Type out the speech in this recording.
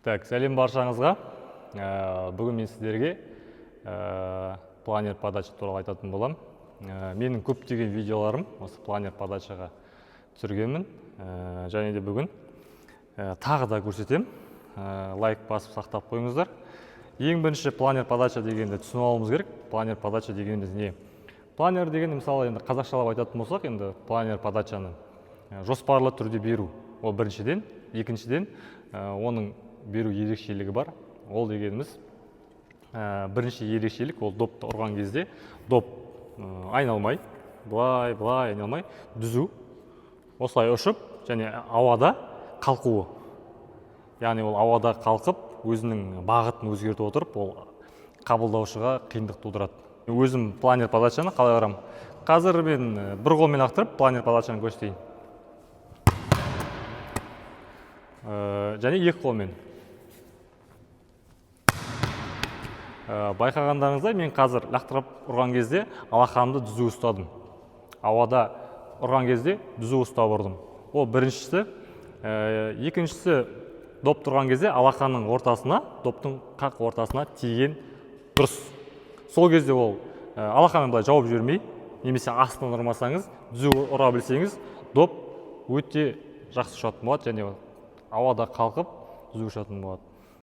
Так, сәлем баршаңызға. Бүгін мен сіздерге планер подача туралы айтатын болам. Менің көптеген видеоларым осы планер подачаға түсіргенмін. Және де бүгін тағы да көрсетем. Лайк басып сақтап қойыңыздар. Ең бірінші планер подача дегенді түсініп алуымыз керек. Планер подача дегеніміз не? Планер деген мысалы енді қазақшалап айтатын болсақ, енді планер подачаны жоспарлы түрде беру. Ол біріншіден, екіншіден оның беру ерекшелігі бар. Ол дегеніміз бірінші ерекшелік, ол допты ұрған кезде доп айналмай, былай айналмай, дүзу, осылай ұшып, және ауада қалқуы. Яғни ол ауада қалқып, өзінің бағытын өзгертіп отырып, ол қабылдаушыға қиындық тудырады. Өзім планер подачаны қалай ұрам? Қазір мен бір қолмен ақтырып, планер подачаны көрсетейін. Және екі қолмен. Байқағандарыңызда мен қазір лақтырып ұрған кезде алақанымды дүзу ұстадым. Ауада ұрған кезде дүзу ұстап ұрдым. Ол біріншісі. Екіншісі, доп тұрған кезде алақанның ортасына, доптың қақ ортасына тиген дұрыс. Сол кезде ол алақанын былай жауып жібермей, немесе астынан ұрмасаңыз, дүзу ұра білсеңіз, доп өте жақсы ұшатын болады, және ауада қалқып дүзу ұшатын болады.